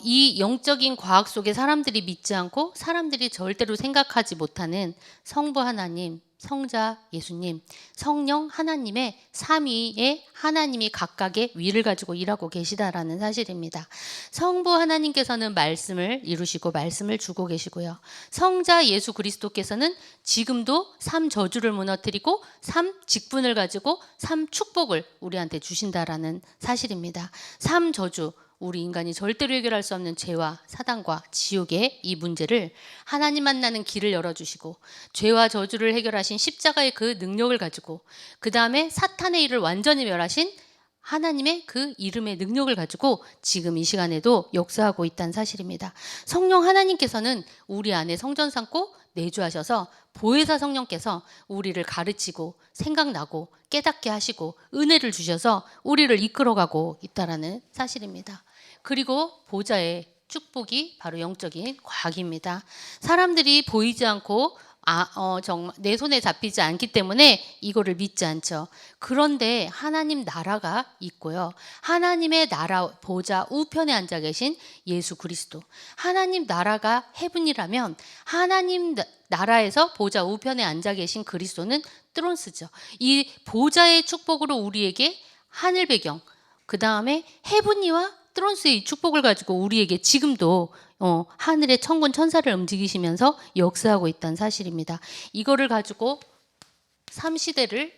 이 영적인 과학 속에 사람들이 믿지 않고 사람들이 절대로 생각하지 못하는 성부 하나님, 성자 예수님, 성령 하나님의 삼위의 하나님이 각각의 위를 가지고 일하고 계시다라는 사실입니다. 성부 하나님께서는 말씀을 이루시고 말씀을 주고 계시고요. 성자 예수 그리스도께서는 지금도 3저주를 무너뜨리고 3직분을 가지고 3축복을 우리한테 주신다라는 사실입니다. 3저주, 우리 인간이 절대로 해결할 수 없는 죄와 사단과 지옥의 이 문제를 하나님 만나는 길을 열어주시고 죄와 저주를 해결하신 십자가의 그 능력을 가지고 그 다음에 사탄의 일을 완전히 멸하신 하나님의 그 이름의 능력을 가지고 지금 이 시간에도 역사하고 있다는 사실입니다. 성령 하나님께서는 우리 안에 성전 삼고 내주하셔서 보혜사 성령께서 우리를 가르치고 생각나고 깨닫게 하시고 은혜를 주셔서 우리를 이끌어가고 있다는 사실입니다. 그리고 보좌의 축복이 바로 영적인 과학입니다. 사람들이 보이지 않고 정말 내 손에 잡히지 않기 때문에 이거를 믿지 않죠. 그런데 하나님 나라가 있고요. 하나님의 나라 보좌 우편에 앉아 계신 예수 그리스도. 하나님 나라가 헤븐이라면 하나님 나라에서 보좌 우편에 앉아 계신 그리스도는 트론스죠. 이 보좌의 축복으로 우리에게 하늘 배경, 그 다음에 헤븐이와 트론스의 축복을 가지고 우리에게 지금도 하늘의 천군 천사를 움직이시면서 역사하고 있다는 사실입니다. 이거를 가지고 3시대를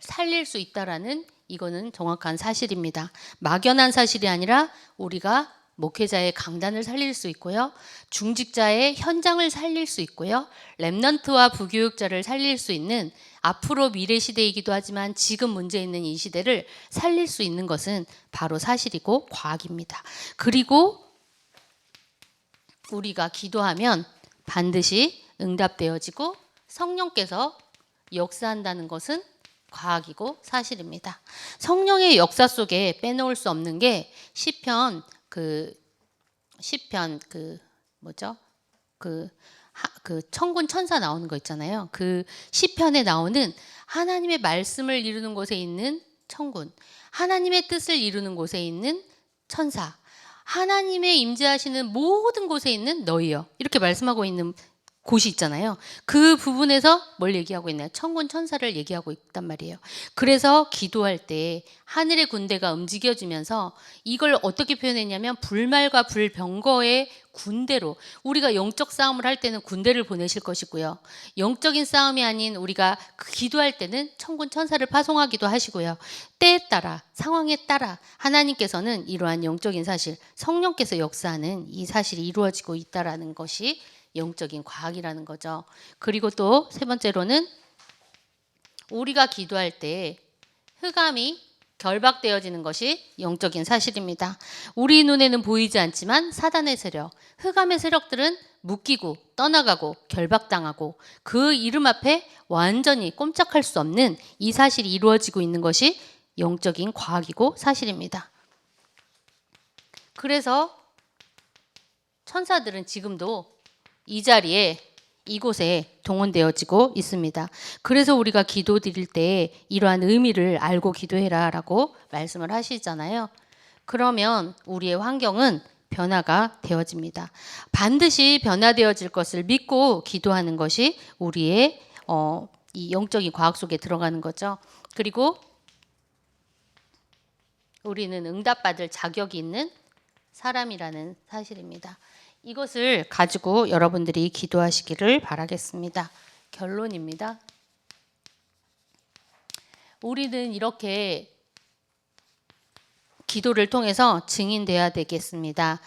살릴 수 있다라는 이거는 정확한 사실입니다. 막연한 사실이 아니라 우리가 목회자의 강단을 살릴 수 있고요. 중직자의 현장을 살릴 수 있고요. 렘넌트와 부교육자를 살릴 수 있는 앞으로 미래 시대이기도 하지만 지금 문제 있는 이 시대를 살릴 수 있는 것은 바로 사실이고 과학입니다. 그리고 우리가 기도하면 반드시 응답되어지고 성령께서 역사한다는 것은 과학이고 사실입니다. 성령의 역사 속에 빼놓을 수 없는 게 시편 천군 천사 나오는 거 있잖아요. 그 시편에 나오는 하나님의 말씀을 이루는 곳에 있는 천군, 하나님의 뜻을 이루는 곳에 있는 천사, 하나님의 임재하시는 모든 곳에 있는 너희여, 이렇게 말씀하고 있는 곳이 있잖아요. 그 부분에서 뭘 얘기하고 있나요? 천군 천사를 얘기하고 있단 말이에요. 그래서 기도할 때 하늘의 군대가 움직여지면서 이걸 어떻게 표현했냐면 불말과 불병거의 군대로, 우리가 영적 싸움을 할 때는 군대를 보내실 것이고요. 영적인 싸움이 아닌 우리가 기도할 때는 천군 천사를 파송하기도 하시고요. 때에 따라, 상황에 따라 하나님께서는 이러한 영적인 사실, 성령께서 역사하는 이 사실이 이루어지고 있다라는 것이 영적인 과학이라는 거죠. 그리고 또 세 번째로는 우리가 기도할 때 흑암이 결박되어지는 것이 영적인 사실입니다. 우리 눈에는 보이지 않지만 사단의 세력, 흑암의 세력들은 묶이고 떠나가고 결박당하고 그 이름 앞에 완전히 꼼짝할 수 없는 이 사실이 이루어지고 있는 것이 영적인 과학이고 사실입니다. 그래서 천사들은 지금도 이 자리에 이곳에 동원되어지고 있습니다. 그래서 우리가 기도 드릴 때 이러한 의미를 알고 기도해라 라고 말씀을 하시잖아요. 그러면 우리의 환경은 변화가 되어집니다. 반드시 변화되어질 것을 믿고 기도하는 것이 우리의 이 영적인 과학 속에 들어가는 거죠. 그리고 우리는 응답받을 자격이 있는 사람이라는 사실입니다. 이것을 가지고 여러분들이 기도하시기를 바라겠습니다. 결론입니다. 우리는 이렇게 기도를 통해서 증인돼야 되겠습니다.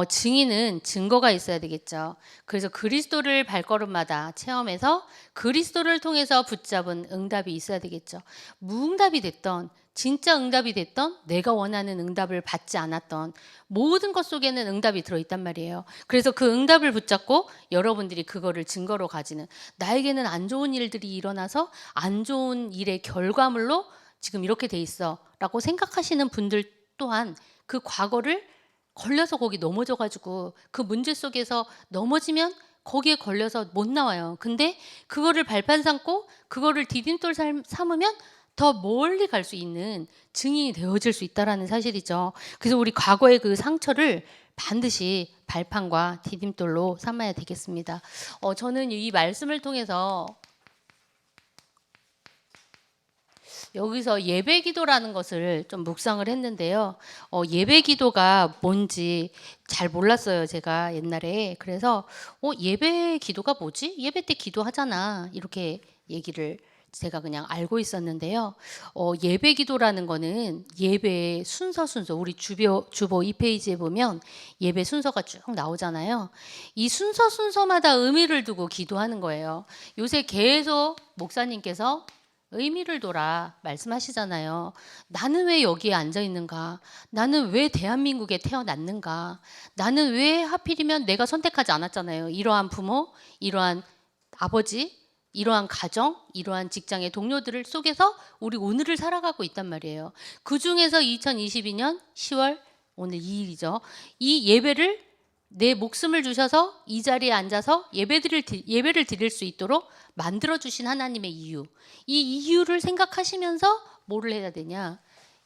증인은 증거가 있어야 되겠죠. 그래서 그리스도를 발걸음마다 체험해서 그리스도를 통해서 붙잡은 응답이 있어야 되겠죠. 무응답이 됐던, 진짜 응답이 됐던, 내가 원하는 응답을 받지 않았던 모든 것 속에는 응답이 들어있단 말이에요. 그래서 그 응답을 붙잡고 여러분들이 그거를 증거로 가지는, 나에게는 안 좋은 일들이 일어나서 안 좋은 일의 결과물로 지금 이렇게 돼 있어 라고 생각하시는 분들 또한 그 과거를 걸려서 거기 넘어져가지고 그 문제 속에서 넘어지면 거기에 걸려서 못 나와요. 근데 그거를 발판 삼고 그거를 디딤돌 삼으면 더 멀리 갈 수 있는 증인이 되어질 수 있다는 사실이죠. 그래서 우리 과거의 그 상처를 반드시 발판과 디딤돌로 삼아야 되겠습니다. 저는 이 말씀을 통해서 여기서 예배기도라는 것을 좀 묵상을 했는데요. 예배기도가 뭔지 잘 몰랐어요, 제가 옛날에. 그래서 예배기도가 뭐지? 예배 때 기도하잖아. 이렇게 얘기를 제가 그냥 알고 있었는데요. 예배 기도라는 거는 예배의 순서 우리 주보 2페이지에 보면 예배 순서가 쭉 나오잖아요. 이 순서마다 의미를 두고 기도하는 거예요. 요새 계속 목사님께서 의미를 둬라 말씀하시잖아요. 나는 왜 여기에 앉아 있는가? 나는 왜 대한민국에 태어났는가? 나는 왜 하필이면 내가 선택하지 않았잖아요. 이러한 부모, 이러한 아버지, 이러한 가정, 이러한 직장의 동료들을 속에서 우리 오늘을 살아가고 있단 말이에요. 그 중에서 2022년 10월 오늘 2일이죠. 이 예배를 내 목숨을 주셔서 이 자리에 앉아서 예배를 드릴 수 있도록 만들어 주신 하나님의 이유. 이 이유를 생각하시면서 뭐를 해야 되냐?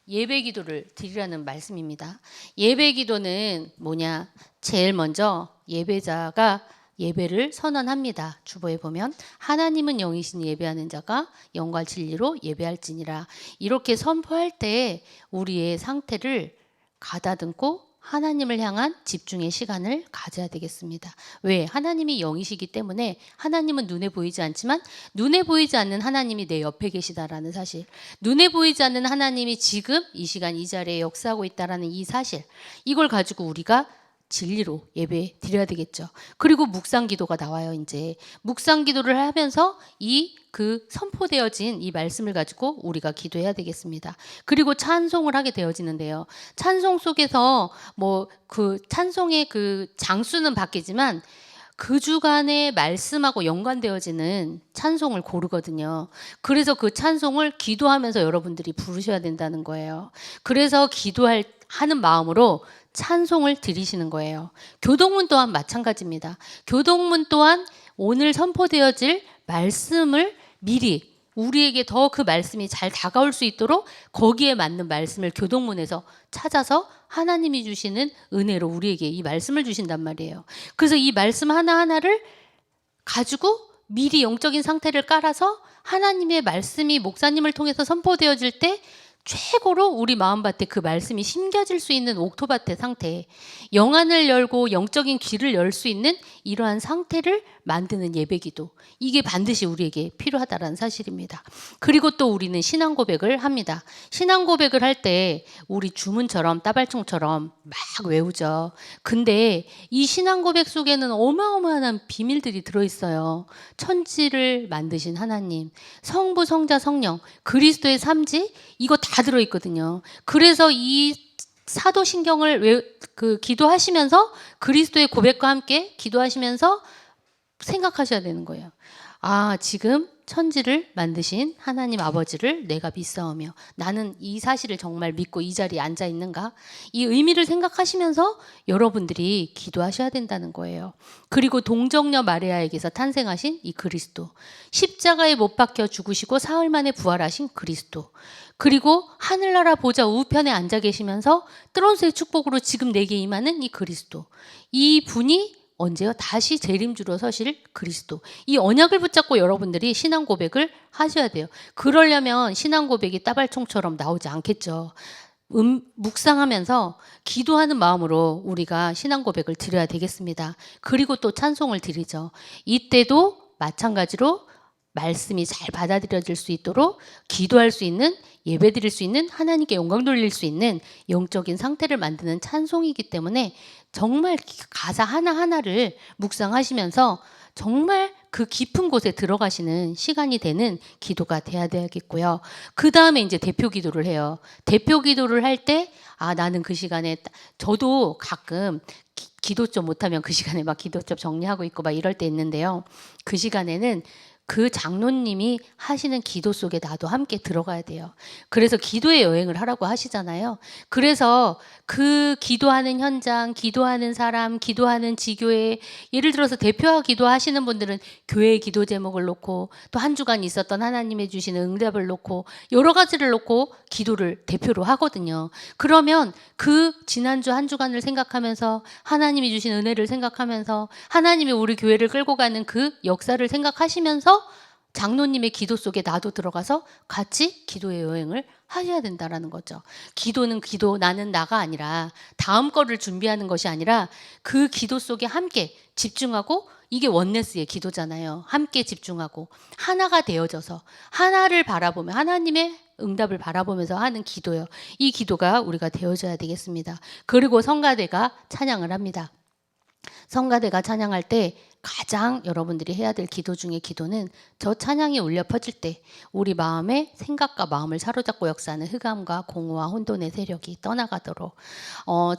예배 기도를 드리라는 말씀입니다. 예배 기도는 뭐냐? 제일 먼저 예배자가 예배를 선언합니다. 주보에 보면 하나님은 영이시니 예배하는 자가 영과 진리로 예배할지니라. 이렇게 선포할 때 우리의 상태를 가다듬고 하나님을 향한 집중의 시간을 가져야 되겠습니다. 왜? 하나님이 영이시기 때문에 하나님은 눈에 보이지 않지만 눈에 보이지 않는 하나님이 내 옆에 계시다라는 사실, 눈에 보이지 않는 하나님이 지금 이 시간 이 자리에 역사하고 있다라는 이 사실, 이걸 가지고 우리가 진리로 예배 드려야 되겠죠. 그리고 묵상 기도가 나와요. 이제 묵상 기도를 하면서 그 선포되어진 이 말씀을 가지고 우리가 기도해야 되겠습니다. 그리고 찬송을 하게 되어지는데요. 찬송 속에서 뭐 그 찬송의 그 장수는 바뀌지만 그 주간의 말씀하고 연관되어지는 찬송을 고르거든요. 그래서 그 찬송을 기도하면서 여러분들이 부르셔야 된다는 거예요. 그래서 하는 마음으로 찬송을 드리시는 거예요. 교동문 또한 마찬가지입니다. 교동문 또한 오늘 선포되어질 말씀을 미리 우리에게 더 그 말씀이 잘 다가올 수 있도록 거기에 맞는 말씀을 교동문에서 찾아서 하나님이 주시는 은혜로 우리에게 이 말씀을 주신단 말이에요. 그래서 이 말씀 하나하나를 가지고 미리 영적인 상태를 깔아서 하나님의 말씀이 목사님을 통해서 선포되어질 때 최고로 우리 마음밭에 그 말씀이 심겨질 수 있는 옥토밭의 상태, 영안을 열고 영적인 귀를 열 수 있는 이러한 상태를 만드는 예배기도, 이게 반드시 우리에게 필요하다는 사실입니다. 그리고 또 우리는 신앙 고백을 합니다. 신앙 고백을 할 때 우리 주문처럼 따발총처럼 막 외우죠. 근데 이 신앙 고백 속에는 어마어마한 비밀들이 들어있어요. 천지를 만드신 하나님, 성부, 성자, 성령, 그리스도의 삼지, 이거 다 들어있거든요. 그래서 이 사도신경을 기도하시면서 그리스도의 고백과 함께 기도하시면서 생각하셔야 되는 거예요. 아, 지금 천지를 만드신 하나님 아버지를 내가 믿사오며 나는 이 사실을 정말 믿고 이 자리에 앉아 있는가? 이 의미를 생각하시면서 여러분들이 기도하셔야 된다는 거예요. 그리고 동정녀 마리아에게서 탄생하신 이 그리스도, 십자가에 못 박혀 죽으시고 사흘 만에 부활하신 그리스도, 그리고 하늘나라 보좌 우편에 앉아 계시면서 뜨론스의 축복으로 지금 내게 임하는 이 그리스도, 이 분이 언제요? 다시 재림주로 서실 그리스도. 이 언약을 붙잡고 여러분들이 신앙 고백을 하셔야 돼요. 그러려면 신앙 고백이 따발총처럼 나오지 않겠죠. 묵상하면서 기도하는 마음으로 우리가 신앙 고백을 드려야 되겠습니다. 그리고 또 찬송을 드리죠. 이때도 마찬가지로 말씀이 잘 받아들여질 수 있도록 기도할 수 있는, 예배 드릴 수 있는, 하나님께 영광 돌릴 수 있는 영적인 상태를 만드는 찬송이기 때문에 정말 가사 하나하나를 묵상하시면서 정말 그 깊은 곳에 들어가시는 시간이 되는 기도가 돼야 되겠고요. 그 다음에 이제 대표 기도를 해요. 대표 기도를 할 때, 아, 나는 그 시간에, 저도 가끔 기도 좀 못하면 그 시간에 막 기도 좀 정리하고 있고 막 이럴 때 있는데요. 그 시간에는 그 장로님이 하시는 기도 속에 나도 함께 들어가야 돼요. 그래서 기도의 여행을 하라고 하시잖아요. 그래서 그 기도하는 현장, 기도하는 사람, 기도하는 지교회, 예를 들어서 대표와 기도하시는 분들은 교회의 기도 제목을 놓고 또 한 주간 있었던 하나님의 주시는 응답을 놓고 여러 가지를 놓고 기도를 대표로 하거든요. 그러면 그 지난주 한 주간을 생각하면서 하나님이 주신 은혜를 생각하면서 하나님이 우리 교회를 끌고 가는 그 역사를 생각하시면서 장로님의 기도 속에 나도 들어가서 같이 기도의 여행을 하셔야 된다라는 거죠. 기도는 기도, 나는 나가 아니라 다음 거를 준비하는 것이 아니라 그 기도 속에 함께 집중하고 이게 원네스의 기도잖아요. 함께 집중하고 하나가 되어져서 하나를 바라보며 하나님의 응답을 바라보면서 하는 기도요. 이 기도가 우리가 되어져야 되겠습니다. 그리고 성가대가 찬양을 합니다. 성가대가 찬양할 때 가장 여러분들이 해야 될 기도 중에 기도는 저 찬양이 울려 퍼질 때 우리 마음의 생각과 마음을 사로잡고 역사하는 흑암과 공허와 혼돈의 세력이 떠나가도록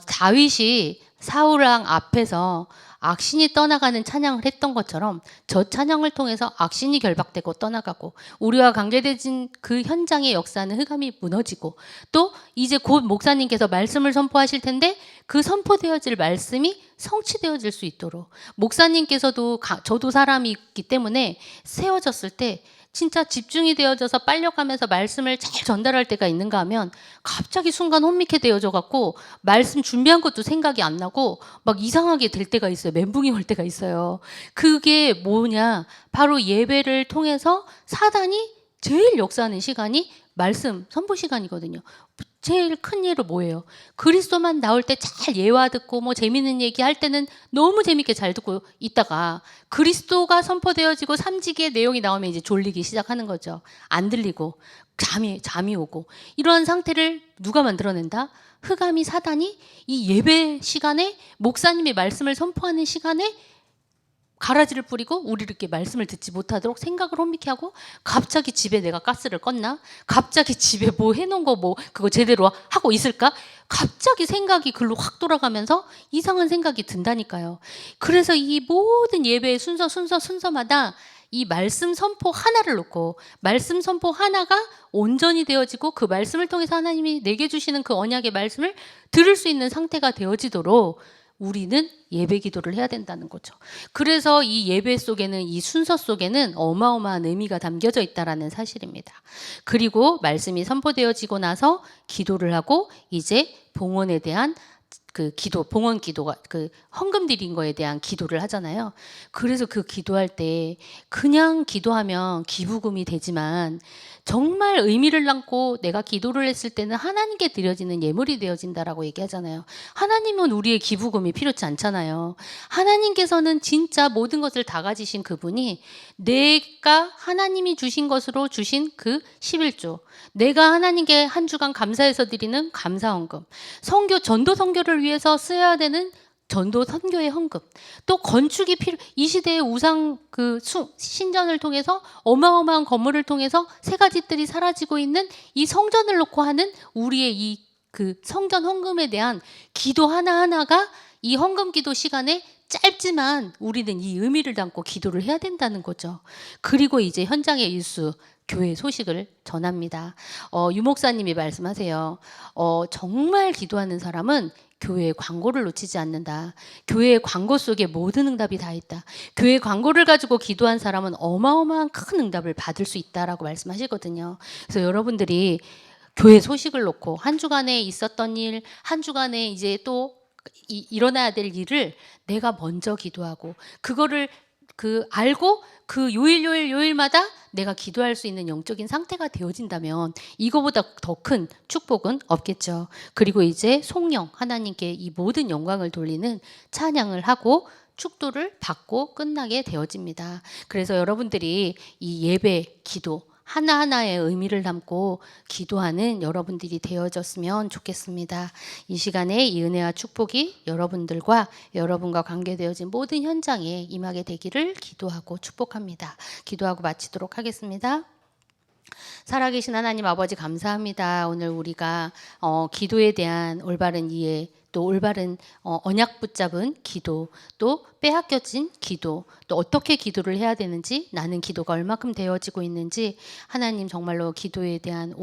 다윗이 사울왕 앞에서 악신이 떠나가는 찬양을 했던 것처럼 저 찬양을 통해서 악신이 결박되고 떠나가고 우리와 관계되진 그 현장의 역사는 흑암이 무너지고 또 이제 곧 목사님께서 말씀을 선포하실 텐데 그 선포되어질 말씀이 성취되어질 수 있도록 목사님께서도 저도 사람이 있기 때문에 세워졌을 때 진짜 집중이 되어져서 빨려가면서 말씀을 잘 전달할 때가 있는가 하면 갑자기 순간 혼미케 되어져 갖고 말씀 준비한 것도 생각이 안 나고 막 이상하게 될 때가 있어요. 멘붕이 올 때가 있어요. 그게 뭐냐? 바로 예배를 통해서 사단이 제일 역사하는 시간이 말씀 선포 시간이거든요. 제일 큰 예로 뭐예요? 그리스도만 나올 때 잘 예화 듣고 뭐 재밌는 얘기 할 때는 너무 재밌게 잘 듣고 있다가 그리스도가 선포되어지고 삼직의 내용이 나오면 이제 졸리기 시작하는 거죠. 안 들리고 잠이 오고 이러한 상태를 누가 만들어낸다? 흑암이 사단이 이 예배 시간에 목사님의 말씀을 선포하는 시간에 가라지를 뿌리고 우리를 이렇게 말씀을 듣지 못하도록 생각을 혼미케 하고 갑자기 집에 내가 가스를 껐나? 갑자기 집에 뭐 해놓은 거 뭐 그거 제대로 하고 있을까? 갑자기 생각이 글로 확 돌아가면서 이상한 생각이 든다니까요. 그래서 이 모든 예배의 순서마다 이 말씀 선포 하나를 놓고 말씀 선포 하나가 온전히 되어지고 그 말씀을 통해서 하나님이 내게 주시는 그 언약의 말씀을 들을 수 있는 상태가 되어지도록 우리는 예배 기도를 해야 된다는 거죠. 그래서 이 예배 속에는 이 순서 속에는 어마어마한 의미가 담겨져 있다라는 사실입니다. 그리고 말씀이 선포되어지고 나서 기도를 하고 이제 봉헌에 대한 그 기도, 봉헌 기도가 그 헌금 드린 거에 대한 기도를 하잖아요. 그래서 그 기도할 때 그냥 기도하면 기부금이 되지만 정말 의미를 담고 내가 기도를 했을 때는 하나님께 드려지는 예물이 되어진다라고 얘기하잖아요. 하나님은 우리의 기부금이 필요치 않잖아요. 하나님께서는 진짜 모든 것을 다 가지신 그분이 내가 하나님이 주신 것으로 주신 그 11조, 내가 하나님께 한 주간 감사해서 드리는 감사헌금, 선교 전도 선교를 위해서 쓰여야 되는 전도 선교의 헌금, 또 건축이 이 시대의 우상 신전을 통해서 어마어마한 건물을 통해서 세 가지 뜰이 사라지고 있는 이 성전을 놓고 하는 우리의 이 그 성전 헌금에 대한 기도 하나하나가 이 헌금 기도 시간에 짧지만 우리는 이 의미를 담고 기도를 해야 된다는 거죠. 그리고 이제 현장의 일수 교회 소식을 전합니다. 유 목사님이 말씀하세요. 정말 기도하는 사람은 교회의 광고를 놓치지 않는다. 교회의 광고 속에 모든 응답이 다 있다. 교회 광고를 가지고 기도한 사람은 어마어마한 큰 응답을 받을 수 있다라고 말씀하시거든요. 그래서 여러분들이 교회 소식을 놓고 한 주간에 있었던 일, 한 주간에 이제 또 일어나야 될 일을 내가 먼저 기도하고 그거를 알고 그 요일마다 내가 기도할 수 있는 영적인 상태가 되어진다면 이거보다 더 큰 축복은 없겠죠. 그리고 이제 송영 하나님께 이 모든 영광을 돌리는 찬양을 하고 축도를 받고 끝나게 되어집니다. 그래서 여러분들이 이 예배, 기도 하나하나의 의미를 담고 기도하는 여러분들이 되어졌으면 좋겠습니다. 이 시간에 이 은혜와 축복이 여러분들과 여러분과 관계되어진 모든 현장에 임하게 되기를 기도하고 축복합니다. 기도하고 마치도록 하겠습니다. 살아계신 하나님 아버지 감사합니다. 오늘 우리가 기도에 대한 올바른 이해, 또 올바른 언약 붙잡은 기도, 또 빼앗겨진 기도, 또 어떻게 기도를 해야 되는지, 나는 기도가 얼마큼 되어지고 있는지 하나님 정말로 기도에 대한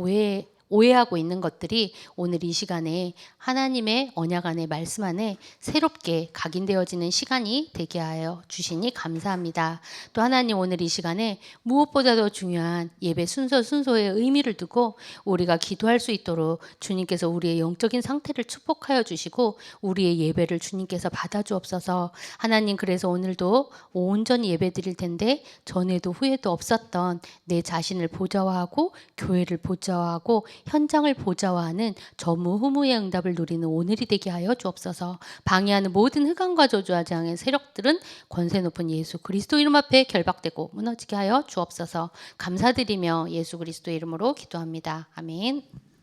오해하고 있는 것들이 오늘 이 시간에 하나님의 언약 안에 말씀 안에 새롭게 각인되어지는 시간이 되게 하여 주시니 감사합니다. 또 하나님 오늘 이 시간에 무엇보다도 중요한 예배 순서의 의미를 두고 우리가 기도할 수 있도록 주님께서 우리의 영적인 상태를 축복하여 주시고 우리의 예배를 주님께서 받아주옵소서. 하나님 그래서 오늘도 온전히 예배 드릴 텐데 전에도 후에도 없었던 내 자신을 보좌화하고 교회를 보좌화하고 현장을 보좌화하는 전무후무의 응답을 누리는 오늘이 되게 하여 주옵소서. 방해하는 모든 흑암과 저주하지 않은 세력들은 권세 높은 예수 그리스도 이름 앞에 결박되고 무너지게 하여 주옵소서. 감사드리며 예수 그리스도 이름으로 기도합니다. 아멘.